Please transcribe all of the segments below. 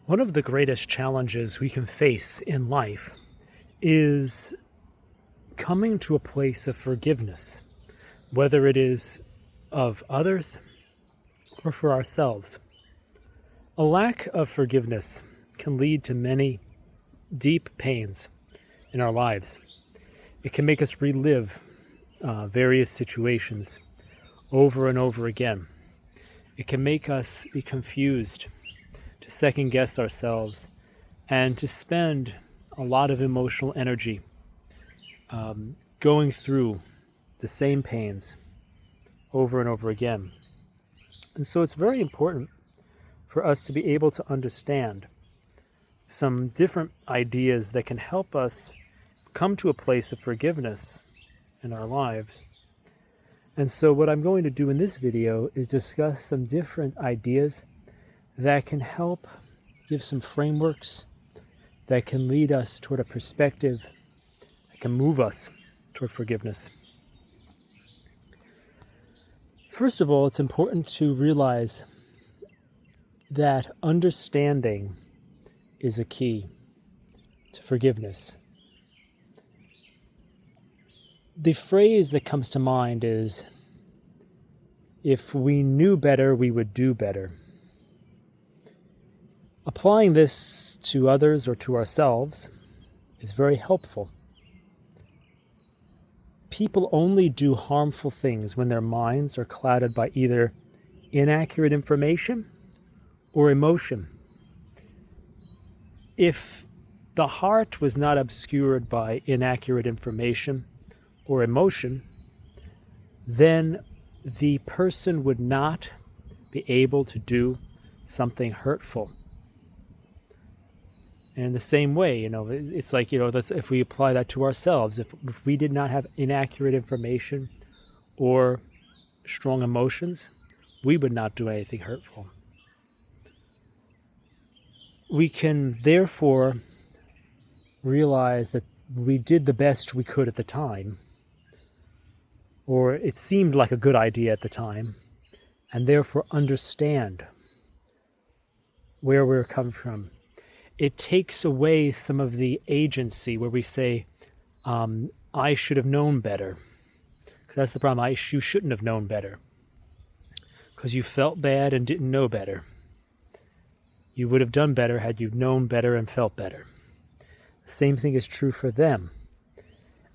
One of the greatest challenges we can face in life is coming to a place of forgiveness, whether it is of others or for ourselves. A lack of forgiveness can lead to many deep pains in our lives. It can make us relive various situations over and over again. It can make us be confused, to second guess ourselves, and to spend a lot of emotional energy going through the same pains over and over again. And so it's very important for us to be able to understand some different ideas that can help us come to a place of forgiveness in our lives. And so what I'm going to do in this video is discuss some different ideas that can help give some frameworks that can lead us toward a perspective that can move us toward forgiveness. First of all, it's important to realize that understanding is a key to forgiveness. The phrase that comes to mind is, if we knew better, we would do better. Applying this to others or to ourselves is very helpful. People only do harmful things when their minds are clouded by either inaccurate information or emotion. If the heart was not obscured by inaccurate information or emotion, then the person would not be able to do something hurtful. And in the same way, it's like, if we apply that to ourselves, if we did not have inaccurate information or strong emotions, we would not do anything hurtful. We can therefore realize that we did the best we could at the time, or it seemed like a good idea at the time, and therefore understand where we're coming from. It takes away some of the agency where we say, I should have known better. Because that's the problem. You shouldn't have known better. Because you felt bad and didn't know better. You would have done better had you known better and felt better. The same thing is true for them.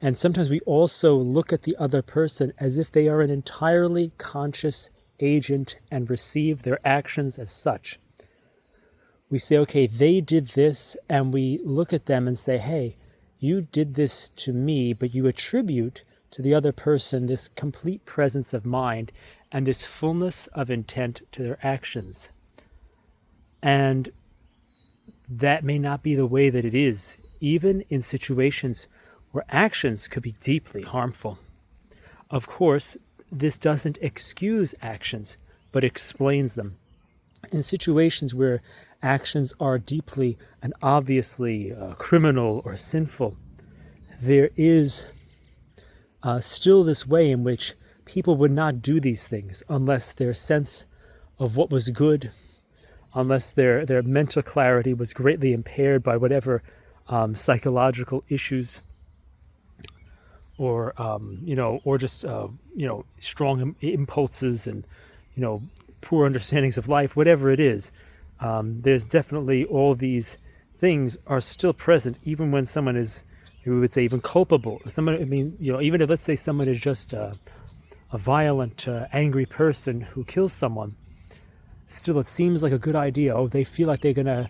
And sometimes we also look at the other person as if they are an entirely conscious agent and receive their actions as such. We say, okay, they did this, and we look at them and say, hey, you did this to me, but you attribute to the other person this complete presence of mind and this fullness of intent to their actions. And that may not be the way that it is, even in situations where actions could be deeply harmful. Of course, this doesn't excuse actions, but explains them. In situations where actions are deeply and obviously criminal or sinful, there is still this way in which people would not do these things unless their sense of what was good, unless their mental clarity was greatly impaired by whatever psychological issues or just strong impulses and poor understandings of life, whatever it is. There's definitely all these things are still present, even when someone is, we would say, even culpable. Even if, let's say, someone is just a violent, angry person who kills someone, still it seems like a good idea. Oh, they feel like they're gonna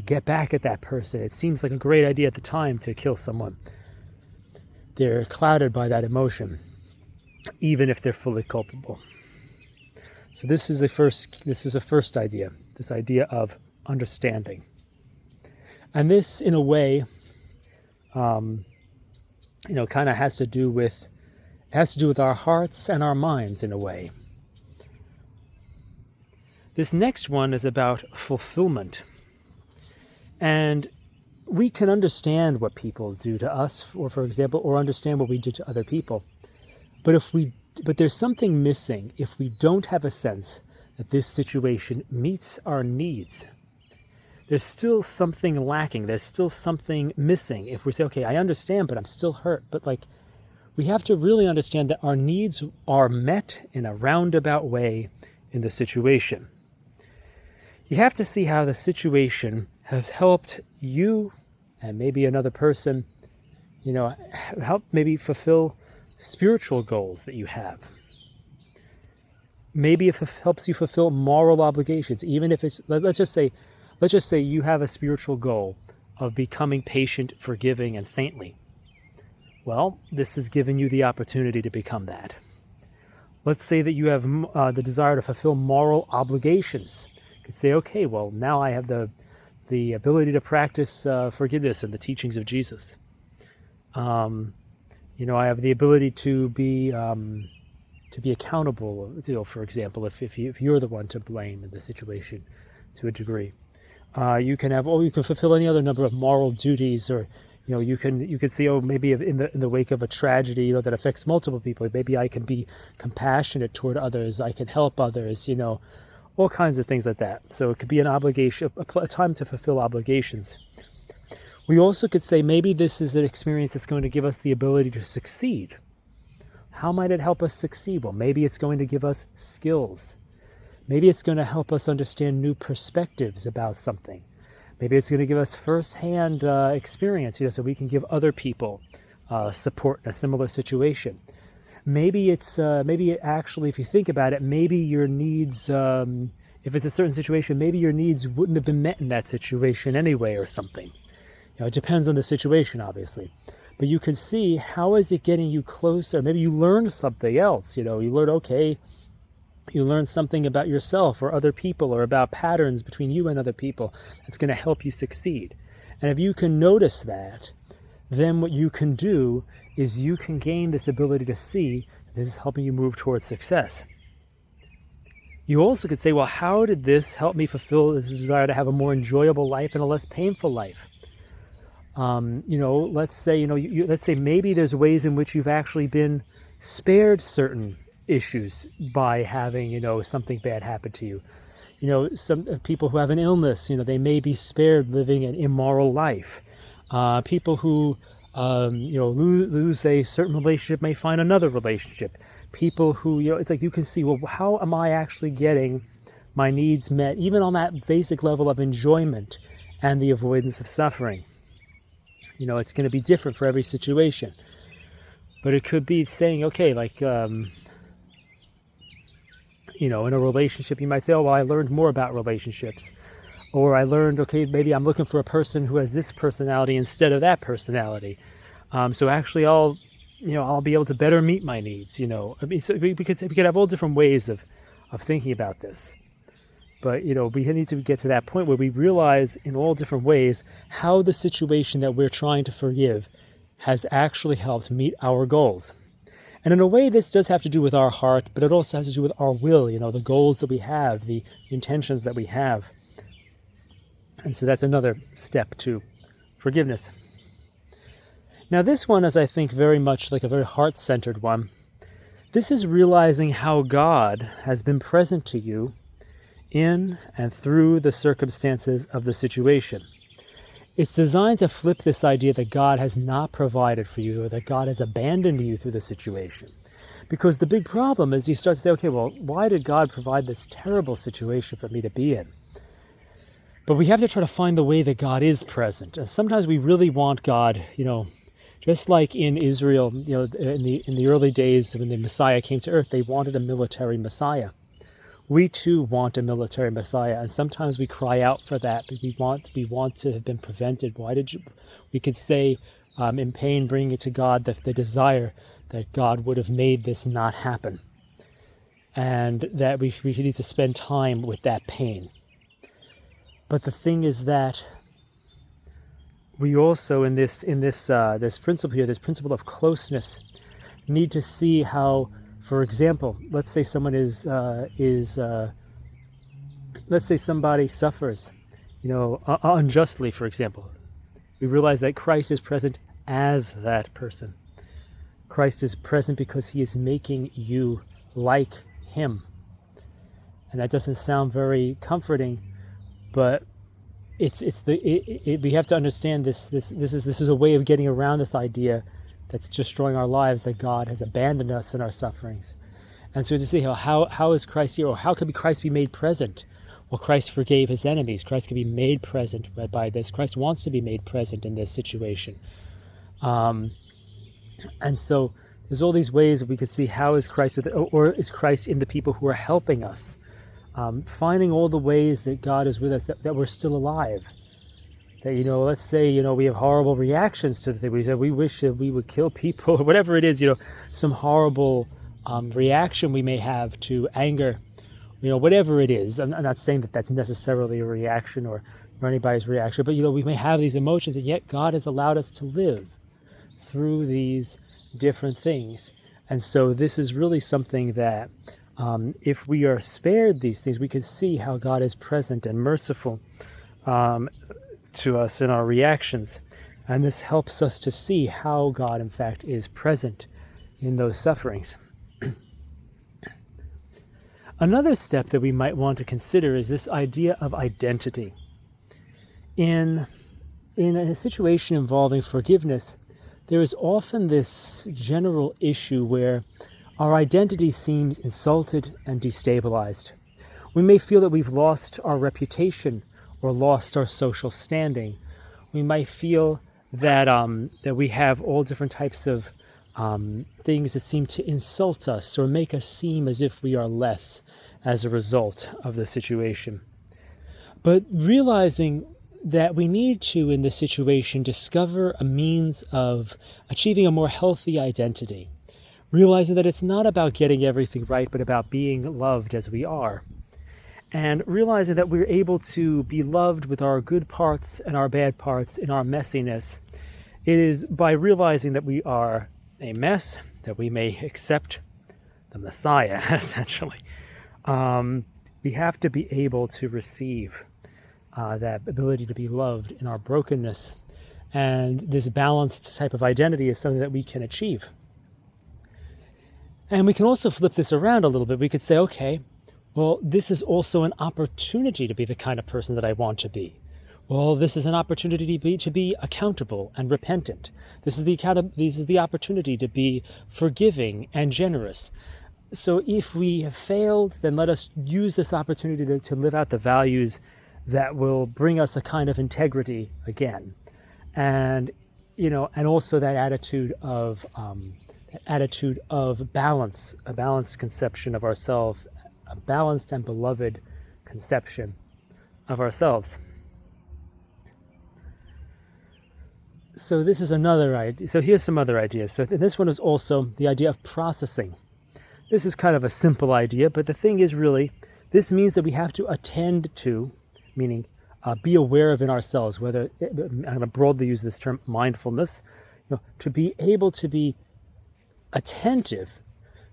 get back at that person. It seems like a great idea at the time to kill someone. They're clouded by that emotion, even if they're fully culpable. So this is a first idea, this idea of understanding. And this, in a way, kind of has to do with our hearts and our minds in a way. This next one is about fulfillment. And we can understand what people do to us, or for example, or understand what we do to other people. But there's something missing if we don't have a sense that this situation meets our needs. there's still something lacking. There's still something missing. If we say, okay, I understand, but I'm still hurt. But like, we have to really understand that our needs are met in a roundabout way in the situation. You have to see how the situation has helped you and maybe another person, help maybe fulfill spiritual goals that you have. Maybe it helps you fulfill moral obligations, even if it's, let's just say you have a spiritual goal of becoming patient, forgiving, and saintly. Well, this has given you the opportunity to become that. Let's say that you have the desire to fulfill moral obligations. You could say, okay, well, now I have the ability to practice forgiveness and the teachings of Jesus. I have the ability to be accountable. For example, if you're the one to blame in the situation, to a degree, you can fulfill any other number of moral duties, or you could see, maybe in the wake of a tragedy that affects multiple people, maybe I can be compassionate toward others, I can help others, all kinds of things like that. So it could be an obligation, a time to fulfill obligations. We also could say maybe this is an experience that's going to give us the ability to succeed. How might it help us succeed? Well, maybe it's going to give us skills. Maybe it's going to help us understand new perspectives about something. Maybe it's going to give us first-hand experience, so we can give other people support in a similar situation. Maybe actually, if you think about it, maybe your needs, if it's a certain situation, maybe your needs wouldn't have been met in that situation anyway, or something. It depends on the situation, obviously. But you can see, how is it getting you closer? Maybe you learned something else. You learn something about yourself or other people, or about patterns between you and other people that's going to help you succeed. And if you can notice that, then what you can do is you can gain this ability to see this is helping you move towards success. You also could say, well, how did this help me fulfill this desire to have a more enjoyable life and a less painful life? Let's say maybe there's ways in which you've actually been spared certain issues by having, something bad happen to you. Some people who have an illness, they may be spared living an immoral life. People who, lose a certain relationship may find another relationship. People who, it's like you can see, well, how am I actually getting my needs met, even on that basic level of enjoyment and the avoidance of suffering? It's going to be different for every situation. But it could be saying, okay, like, in a relationship, you might say, oh, well, I learned more about relationships. Or I learned, okay, maybe I'm looking for a person who has this personality instead of that personality. So actually I'll be able to better meet my needs, because we could have all different ways of thinking about this. But, we need to get to that point where we realize in all different ways how the situation that we're trying to forgive has actually helped meet our goals. And in a way, this does have to do with our heart, but it also has to do with our will, the goals that we have, the intentions that we have. And so that's another step to forgiveness. Now, this one is, I think, very much like a very heart-centered one. This is realizing how God has been present to you in and through the circumstances of the situation. It's designed to flip this idea that God has not provided for you, or that God has abandoned you through the situation. Because the big problem is you start to say, okay, well, why did God provide this terrible situation for me to be in? But we have to try to find the way that God is present. And sometimes we really want God, just like in Israel, in the early days when the Messiah came to earth, they wanted a military Messiah. We too want a military Messiah, and sometimes we cry out for that, but we want to have been prevented. We could say in pain, bringing it to God, the desire that God would have made this not happen, and that we need to spend time with that pain. But the thing is that we also, in this principle here, this principle of closeness, need to see how, for example, let's say someone let's say somebody suffers, unjustly, for example. We realize that Christ is present as that person. Christ is present because he is making you like him. And that doesn't sound very comforting, but we have to understand this is a way of getting around this idea that's destroying our lives, that God has abandoned us in our sufferings. And so to see how is Christ here, or how could Christ be made present? Well, Christ forgave his enemies. Christ can be made present by this. Christ wants to be made present in this situation. And so there's all these ways that we could see how is Christ with, or is Christ in the people who are helping us. Finding all the ways that God is with us, that we're still alive. That, let's say, we have horrible reactions to the thing. We wish that we would kill people, or whatever it is, some horrible reaction we may have to anger, whatever it is. I'm not saying that that's necessarily a reaction or anybody's reaction, but, we may have these emotions, and yet God has allowed us to live through these different things. And so this is really something that, if we are spared these things, we can see how God is present and merciful to us in our reactions. And this helps us to see how God, in fact, is present in those sufferings. Another step that we might want to consider is this idea of identity. In a situation involving forgiveness, there is often this general issue where our identity seems insulted and destabilized. We may feel that we've lost our reputation or lost our social standing. We might feel that that we have all different types of things that seem to insult us or make us seem as if we are less as a result of the situation. But realizing that we need to, in this situation, discover a means of achieving a more healthy identity. Realizing that it's not about getting everything right, but about being loved as we are. And realizing that we're able to be loved with our good parts and our bad parts in our messiness. It is by realizing that we are a mess that we may accept the Messiah, essentially. We have to be able to receive that ability to be loved in our brokenness. And this balanced type of identity is something that we can achieve. And we can also flip this around a little bit. We could say, okay, well, this is also an opportunity to be the kind of person that I want to be. Well, this is an opportunity to be accountable and repentant. This is the opportunity to be forgiving and generous. So if we have failed, then let us use this opportunity to live out the values that will bring us a kind of integrity again. And, and also that attitude of balance, a balanced conception of ourselves, a balanced and beloved conception of ourselves. So this is another idea. So here's some other ideas. So this one is also the idea of processing. This is kind of a simple idea, but the thing is really, this means that we have to attend to, meaning be aware of in ourselves, whether, I'm going to broadly use this term, mindfulness, to be able to be attentive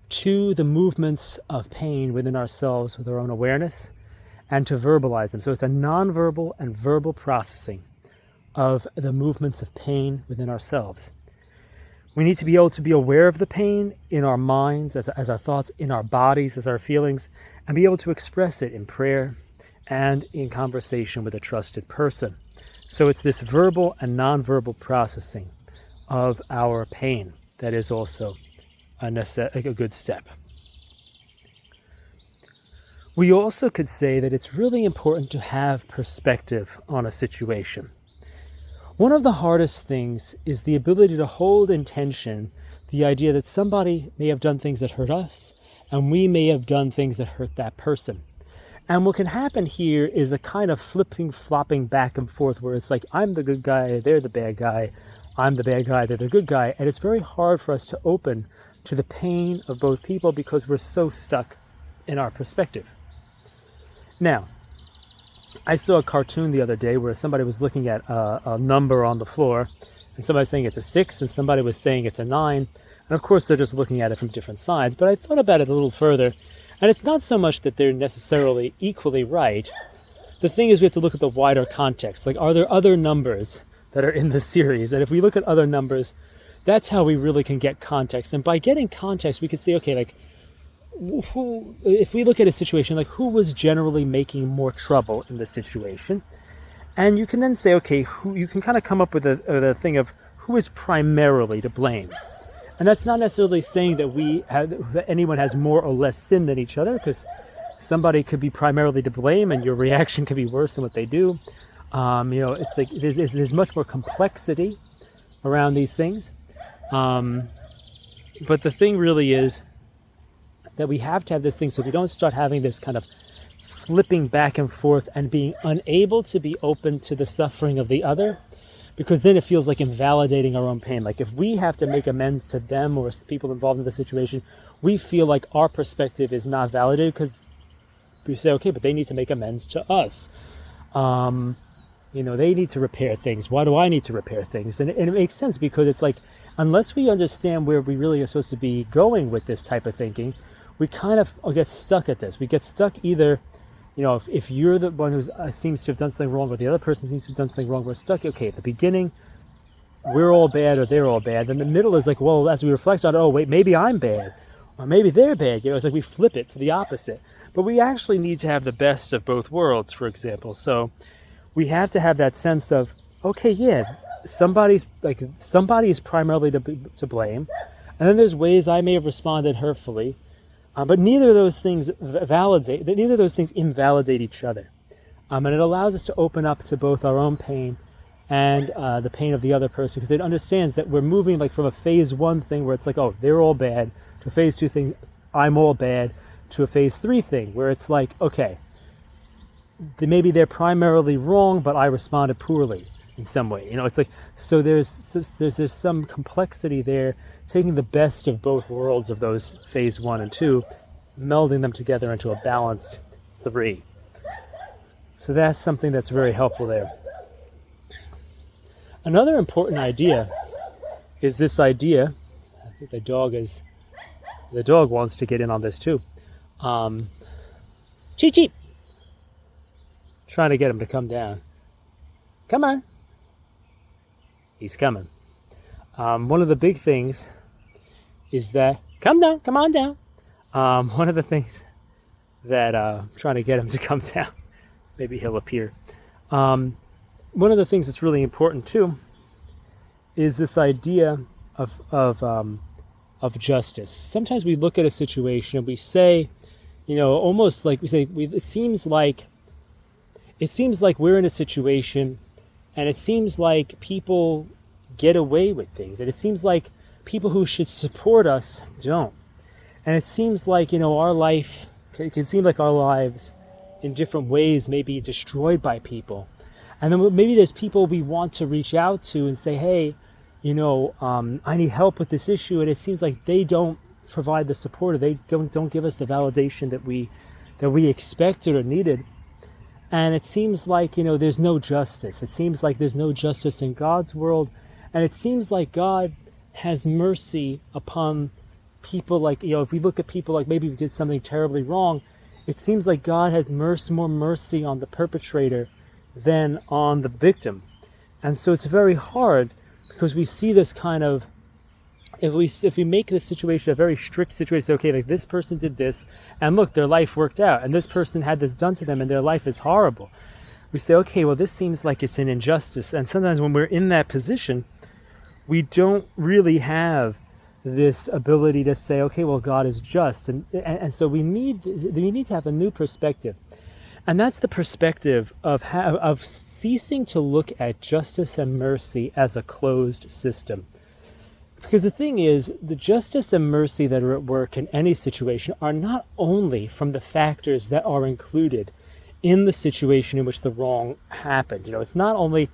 to the movements of pain within ourselves with our own awareness, and to verbalize them. So it's a nonverbal and verbal processing of the movements of pain within ourselves. We need to be able to be aware of the pain in our minds, as our thoughts, in our bodies, as our feelings, and be able to express it in prayer and in conversation with a trusted person. So it's this verbal and nonverbal processing of our pain that is also a good step. We also could say that it's really important to have perspective on a situation. One of the hardest things is the ability to hold in tension the idea that somebody may have done things that hurt us, and we may have done things that hurt that person. And what can happen here is a kind of flopping back and forth, where it's like, I'm the good guy, they're the bad guy, I'm the bad guy, they're the good guy. And it's very hard for us to open to the pain of both people because we're so stuck in our perspective. Now, I saw a cartoon the other day where somebody was looking at a number on the floor, and somebody was saying it's a 6, and somebody was saying it's a 9. And of course, they're just looking at it from different sides. But I thought about it a little further, and it's not so much that they're necessarily equally right. The thing is, we have to look at the wider context. Like, are there other numbers that are in the series? And if we look at other numbers, that's how we really can get context. And by getting context, we can see, okay, like, if we look at a situation, like, who was generally making more trouble in the situation? And you can then say, okay, you can kind of come up with a thing of who is primarily to blame. And that's not necessarily saying that that anyone has more or less sin than each other, because somebody could be primarily to blame and your reaction could be worse than what they do. It's like there's much more complexity around these things. But the thing really is that we have to have this thing so we don't start having this kind of flipping back and forth and being unable to be open to the suffering of the other, because then it feels like invalidating our own pain. Like if we have to make amends to them or people involved in the situation, we feel like our perspective is not validated because we say, okay, but they need to make amends to us. They need to repair things. Why do I need to repair things? And it makes sense because it's like, unless we understand where we really are supposed to be going with this type of thinking, we kind of get stuck at this. We get stuck either, if you're the one who seems to have done something wrong or the other person seems to have done something wrong, we're stuck, okay, at the beginning, we're all bad or they're all bad. Then the middle is like, well, as we reflect on, oh, wait, maybe I'm bad or maybe they're bad. It's like we flip it to the opposite. But we actually need to have the best of both worlds, for example. So we have to have that sense of, okay, yeah, somebody is primarily to blame. And then there's ways I may have responded hurtfully. But neither of those things invalidate each other. And it allows us to open up to both our own pain and the pain of the other person, because it understands that we're moving like from a phase 1 thing where it's like, oh, they're all bad, to a phase 2 thing, I'm all bad, to a phase 3 thing where it's like, okay, maybe they're primarily wrong, but I responded poorly in some way. It's like, so there's some complexity there, taking the best of both worlds of those phase 1 and 2, melding them together into a balanced 3. So that's something that's very helpful there. Another important idea is this idea, I think the dog wants to get in on this too. Cheep cheep. Trying to get him to come down. Come on. He's coming. One of the big things is that, come on down. One of the things that I'm trying to get him to come down, maybe he'll appear. One of the things that's really important too is this idea of justice. Sometimes we look at a situation and we say, almost like we say, it seems like we're in a situation and it seems like people get away with things. And it seems like people who should support us don't. And it seems like, our life, it can seem like our lives in different ways may be destroyed by people. And then maybe there's people we want to reach out to and say, hey, I need help with this issue. And it seems like they don't provide the support, or they don't give us the validation that we expected or needed. And it seems like, there's no justice. It seems like there's no justice in God's world. And it seems like God has mercy upon people like, if we look at people like maybe we did something terribly wrong, it seems like God had more mercy on the perpetrator than on the victim. And so it's very hard because we see this kind of, if we make this situation a very strict situation, say, okay, like this person did this, and look, their life worked out, and this person had this done to them, and their life is horrible. We say, okay, well, this seems like it's an injustice. And sometimes when we're in that position, we don't really have this ability to say, okay, well, God is just. And so we need to have a new perspective. And that's the perspective of ceasing to look at justice and mercy as a closed system. Because the thing is, the justice and mercy that are at work in any situation are not only from the factors that are included in the situation in which the wrong happened. It's not only,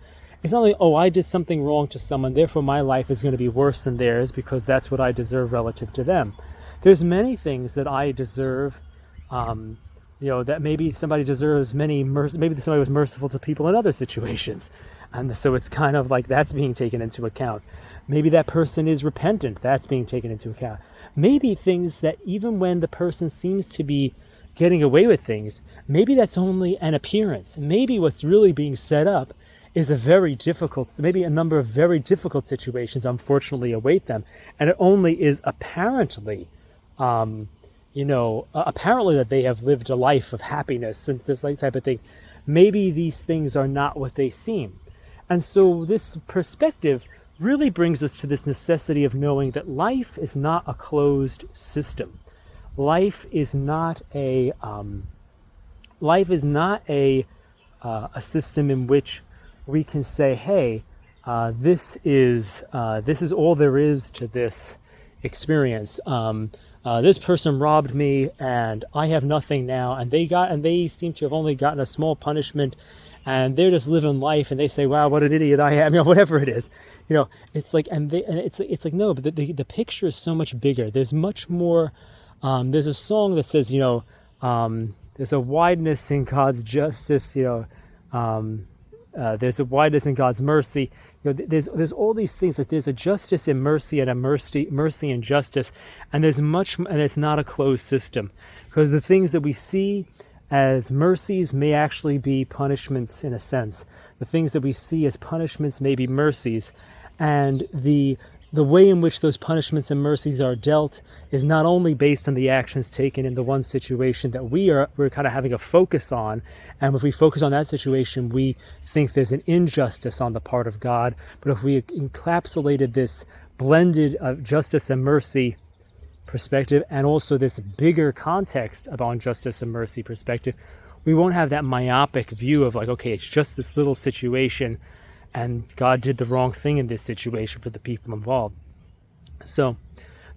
oh, I did something wrong to someone, therefore my life is going to be worse than theirs because that's what I deserve relative to them. There's many things that I deserve, that maybe somebody deserves maybe somebody was merciful to people in other situations. And so it's kind of like that's being taken into account. Maybe that person is repentant. That's being taken into account. Maybe things that even when the person seems to be getting away with things, maybe that's only an appearance. Maybe what's really being set up is maybe a number of very difficult situations unfortunately await them. And it only is apparently that they have lived a life of happiness and this type of thing. maybe these things are not what they seem. And so this perspective really brings us to this necessity of knowing that life is not a closed system. Life is not a a system in which we can say, hey, this is all there is to this experience. This person robbed me, and I have nothing now, and they seem to have only gotten a small punishment, and they're just living life, and they say, wow, what an idiot I am, whatever it is. It's like, it's like, no, but the picture is so much bigger. There's much more. There's a song that says, there's a wideness in God's justice, there's a wideness in God's mercy. There's all these things, like there's a justice in mercy and a mercy and justice, and and it's not a closed system, because the things that we see as mercies may actually be punishments in a sense. The things that we see as punishments may be mercies, and the way in which those punishments and mercies are dealt is not only based on the actions taken in the one situation that we're kind of having a focus on, and if we focus on that situation, we think there's an injustice on the part of God. But if we encapsulated this blended of justice and mercy perspective, and also this bigger context about justice and mercy perspective, we won't have that myopic view of like, okay, it's just this little situation, and God did the wrong thing in this situation for the people involved. So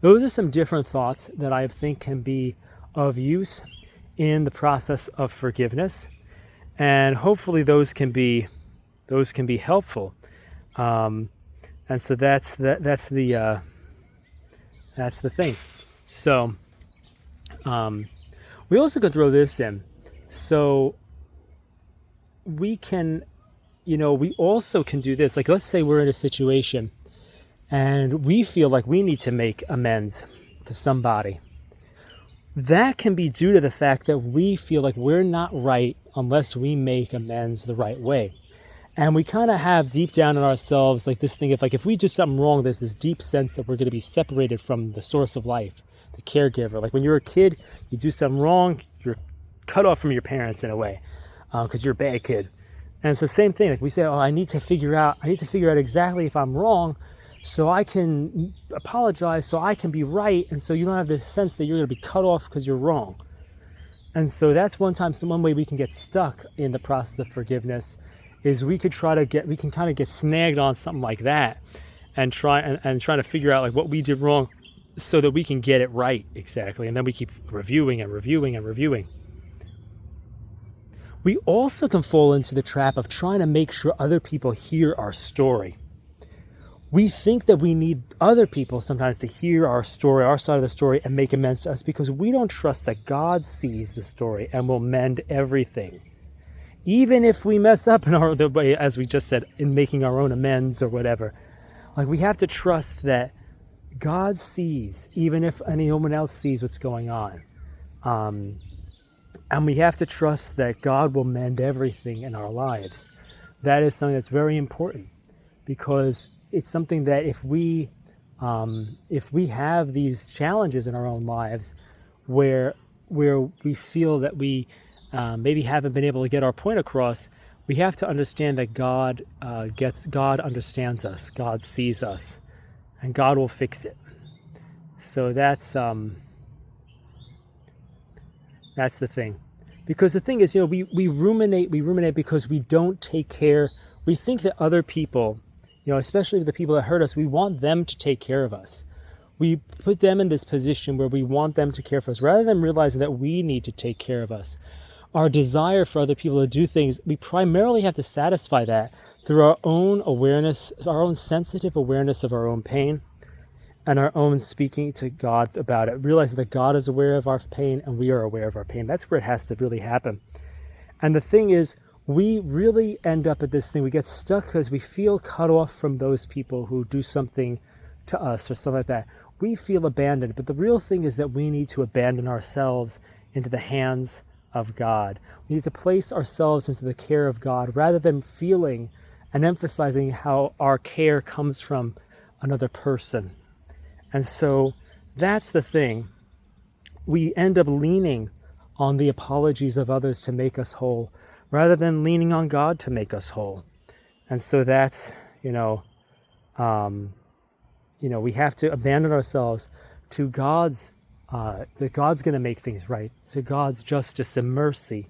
those are some different thoughts that I think can be of use in the process of forgiveness, and hopefully those can be helpful. And so that's the thing. So we also could throw this in. So we can, we also can do this. Like, let's say we're in a situation and we feel like we need to make amends to somebody. That can be due to the fact that we feel like we're not right unless we make amends the right way. And we kind of have deep down in ourselves like this thing of like, if we do something wrong, there's this deep sense that we're going to be separated from the source of life, the caregiver. Like when you're a kid, you do something wrong, you're cut off from your parents in a way, because you're a bad kid. And it's the same thing. Like we say, I need to figure out exactly if I'm wrong, so I can apologize, so I can be right, and so you don't have this sense that you're going to be cut off because you're wrong. And so that's one way we can get stuck in the process of forgiveness, is we can kind of get snagged on something like that, and try to figure out like what we did wrong, so that we can get it right exactly, and then we keep reviewing and reviewing and reviewing. We also can fall into the trap of trying to make sure other people hear our story. We think that we need other people sometimes to hear our story, our side of the story, and make amends to us, because we don't trust that God sees the story and will mend everything. Even if we mess up in the way, as we just said, in making our own amends or whatever. Like, we have to trust that God sees, even if anyone else sees what's going on. And we have to trust that God will mend everything in our lives. That is something that's very important, because it's something that if we have these challenges in our own lives where we feel that we maybe haven't been able to get our point across, we have to understand that God understands us, God sees us, and God will fix it. So that's the thing. Because the thing is, we ruminate because we don't take care. We think that other people, especially the people that hurt us, we want them to take care of us. We put them in this position where we want them to care for us, rather than realizing that we need to take care of us. Our desire for other people to do things, we primarily have to satisfy that through our own awareness, our own sensitive awareness of our own pain, and our own speaking to God about it, realizing that God is aware of our pain and we are aware of our pain. That's where it has to really happen. And the thing is, we really end up at this thing. We get stuck because we feel cut off from those people who do something to us or something like that. We feel abandoned. But the real thing is that we need to abandon ourselves into the hands of God. We need to place ourselves into the care of God, rather than feeling and emphasizing how our care comes from another person. And so that's the thing. We end up leaning on the apologies of others to make us whole, rather than leaning on God to make us whole. And so that's, we have to abandon ourselves to God's, that God's going to make things right, to God's justice and mercy,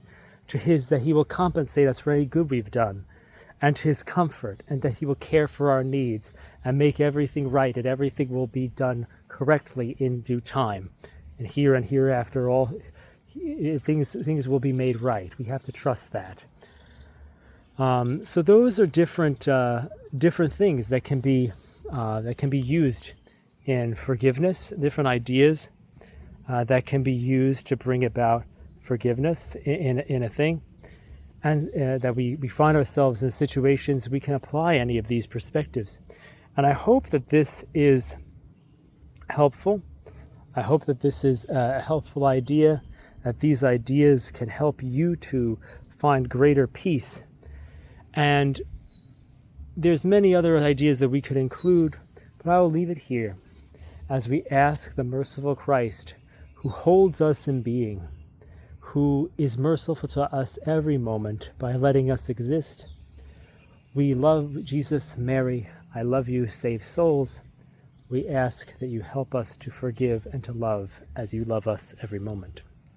to His, that He will compensate us for any good we've done, and to His comfort, and that He will care for our needs and make everything right, and everything will be done correctly in due time. And here and hereafter, all things will be made right. We have to trust that. So those are different things that can be used in forgiveness. Different ideas that can be used to bring about forgiveness in a thing, and that we find ourselves in situations we can apply any of these perspectives. And I hope that this is helpful. I hope that this is a helpful idea, that these ideas can help you to find greater peace. And there's many other ideas that we could include, but I will leave it here as we ask the merciful Christ, who holds us in being, who is merciful to us every moment by letting us exist. We love Jesus, Mary, I love you, save souls. We ask that you help us to forgive and to love as you love us every moment.